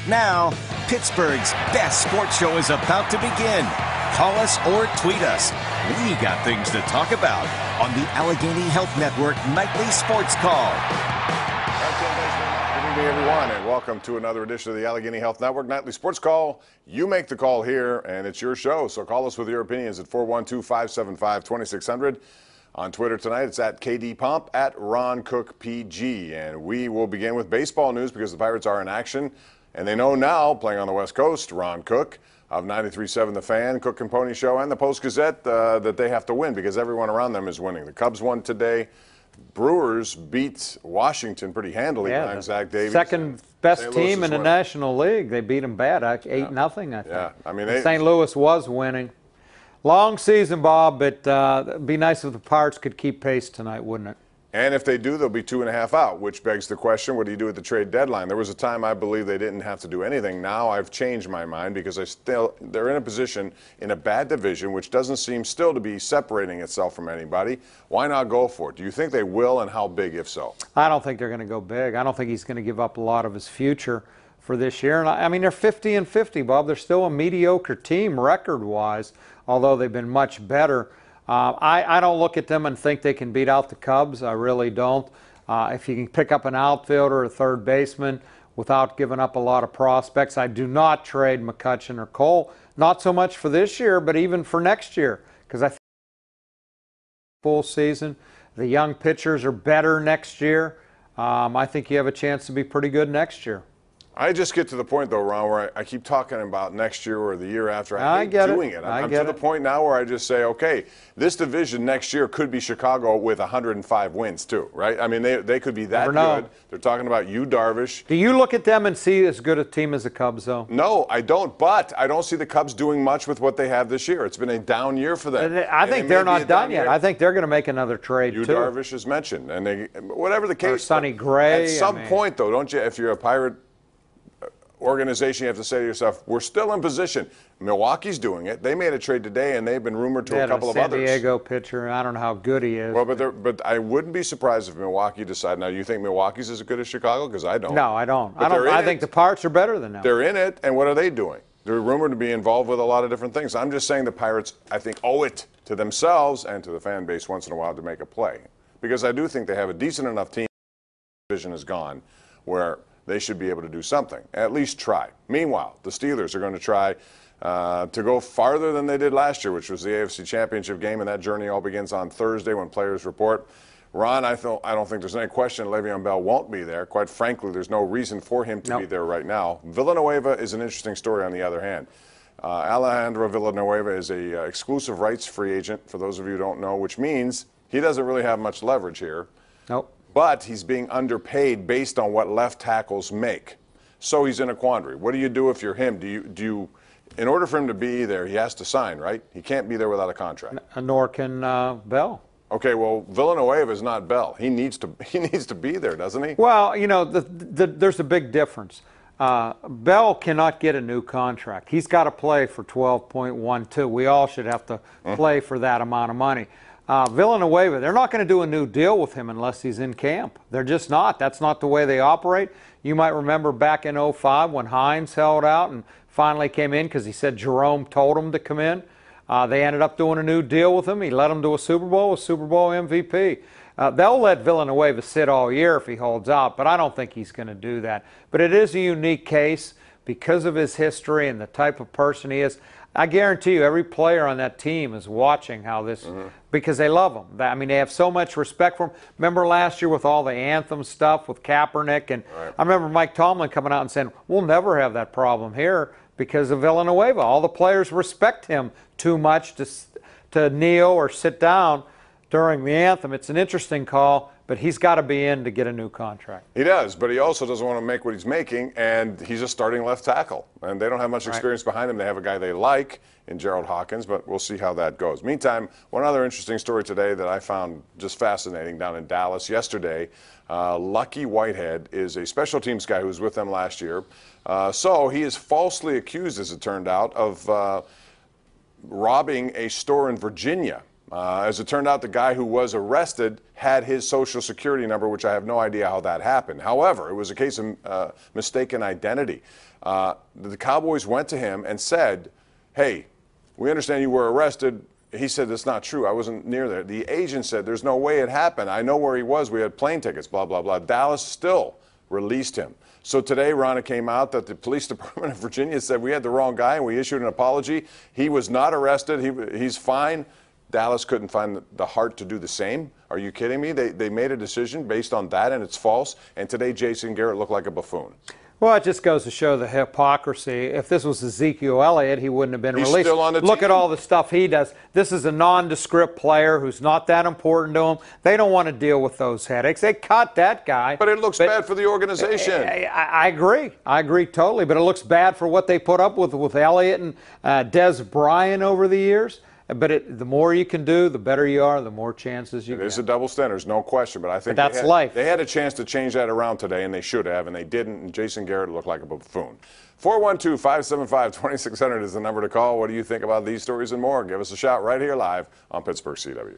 Now, Pittsburgh's best sports show is about to begin. Call us or tweet us. We got things to talk about on the Allegheny Health Network Nightly Sports Call. Good evening, everyone, and welcome to another edition of the Allegheny Health Network Nightly Sports Call. You make the call here, and it's your show, so call us with your opinions at 412-575-2600. On Twitter tonight, it's at KDPomp, at RonCookPG, and we will begin with baseball news because the Pirates are in action, and they know now, playing on the West Coast, Ron Cook of 93.7 The Fan, Cook and Pony Show, and the Post-Gazette, that they have to win because everyone around them is winning. The Cubs won today. Brewers beat Washington pretty handily behind Zach Davies. Second best team in the National League. They beat them bad, 8-0, I think. Yeah, I mean, St. Louis was winning. Long season, Bob, but it'd be nice if the Pirates could keep pace tonight, wouldn't it? And if they do, they'll be 2.5 out, which begs the question, what do you do at the trade deadline? There was a time I believe they didn't have to do anything. Now I've changed my mind because they're in a position in a bad division, which doesn't seem still to be separating itself from anybody. Why not go for it? Do you think they will, and how big, if so? I don't think they're going to go big. I don't think he's going to give up a lot of his future for this year. And I mean, they're 50-50, Bob. They're still a mediocre team record-wise, although they've been much better. I don't look at them and think they can beat out the Cubs. I really don't. If you can pick up an outfielder or a third baseman without giving up a lot of prospects, I do not trade McCutchen or Cole. Not so much for this year, but even for next year, because I think full season. The young pitchers are better next year. I think you have a chance to be pretty good next year. I just get to the point, though, Ron, where I keep talking about next year or the year after. I hate doing it. I'm to the point now where I just say, okay, this division next year could be Chicago with 105 wins, too, right? I mean, they could be that good. They're talking about Yu Darvish. Do you look at them and see as good a team as the Cubs, though? No, I don't, but I don't see the Cubs doing much with what they have this year. It's been a down year for them. I think they're not done yet. I think they're going to make another trade, too. Yu Darvish is mentioned, and whatever the case. Or Sonny Gray. At some point, though, don't you, if you're a Pirate organization, you have to say to yourself, we're still in position. Milwaukee's doing it. They made a trade today, and they've been rumored to a couple of others. San Diego pitcher. I don't know how good he is. Well, but I wouldn't be surprised if Milwaukee decided. Now, you think Milwaukee's as good as Chicago? Because I don't. No, I don't. I think the Pirates are better than them. They're in it, and what are they doing? They're rumored to be involved with a lot of different things. I'm just saying the Pirates, I think, owe it to themselves and to the fan base once in a while to make a play. Because I do think they have a decent enough team. The division is gone where they should be able to do something, at least try. Meanwhile, the Steelers are going to try to go farther than they did last year, which was the AFC Championship game, and that journey all begins on Thursday when players report. Ron, I don't think there's any question Le'Veon Bell won't be there. Quite frankly, there's no reason for him to be there right now. Villanueva is an interesting story on the other hand. Alejandro Villanueva is a exclusive rights free agent, for those of you who don't know, which means he doesn't really have much leverage here. Nope. But he's being underpaid based on what left tackles make. So he's in a quandary. What do you do if you're him? Do you in order for him to be there, he has to sign, right? He can't be there without a contract. Nor can Bell. Okay, well, Villanueva is not Bell. He needs to be there, doesn't he? Well, you know, there's a big difference. Bell cannot get a new contract. He's got to play for 12.12. We all should have to play for that amount of money. Villanueva, they're not going to do a new deal with him unless he's in camp. They're just not. That's not the way they operate. You might remember back in 2005 when Hines held out and finally came in because he said Jerome told him to come in. They ended up doing a new deal with him. He led them to a Super Bowl MVP. They'll let Villanueva sit all year if he holds out, but I don't think he's going to do that. But it is a unique case because of his history and the type of person he is. I guarantee you every player on that team is watching how this, because they love him. I mean, they have so much respect for him. Remember last year with all the anthem stuff with Kaepernick? And I remember Mike Tomlin coming out and saying, we'll never have that problem here because of Villanueva. All the players respect him too much to kneel or sit down during the anthem. It's an interesting call, but he's got to be in to get a new contract. He does, but he also doesn't want to make what he's making, and he's a starting left tackle. And they don't have much experience behind him. They have a guy they like in Gerald Hawkins, but we'll see how that goes. Meantime, one other interesting story today that I found just fascinating down in Dallas yesterday. Lucky Whitehead is a special teams guy who was with them last year. So he is falsely accused, as it turned out, of robbing a store in Virginia. As it turned out, the guy who was arrested had his Social Security number, which I have no idea how that happened. However, it was a case of mistaken identity. The Cowboys went to him and said, hey, we understand you were arrested. He said, that's not true. I wasn't near there. The agent said, there's no way it happened. I know where he was. We had plane tickets, blah, blah, blah. Dallas still released him. So today, Ron, it came out that the police department of Virginia said we had the wrong guy and we issued an apology. He was not arrested. He's fine. Dallas couldn't find the heart to do the same. Are you kidding me? They made a decision based on that, and it's false. And today, Jason Garrett looked like a buffoon. Well, it just goes to show the hypocrisy. If this was Ezekiel Elliott, he wouldn't have been released. He's still on the Look team. at all the stuff he does. This is a nondescript player who's not that important to them. They don't want to deal with those headaches. They cut that guy. But it looks bad for the organization. I agree. I agree totally. But it looks bad for what they put up with Elliott and Des Bryant over the years. But the more you can do, the better you are, the more chances you get. It is a double standard, there's no question. But I think that's life. They had a chance to change that around today, and they should have, and they didn't. And Jason Garrett looked like a buffoon. 412-575-2600 is the number to call. What do you think about these stories and more? Give us a shout right here live on Pittsburgh CW.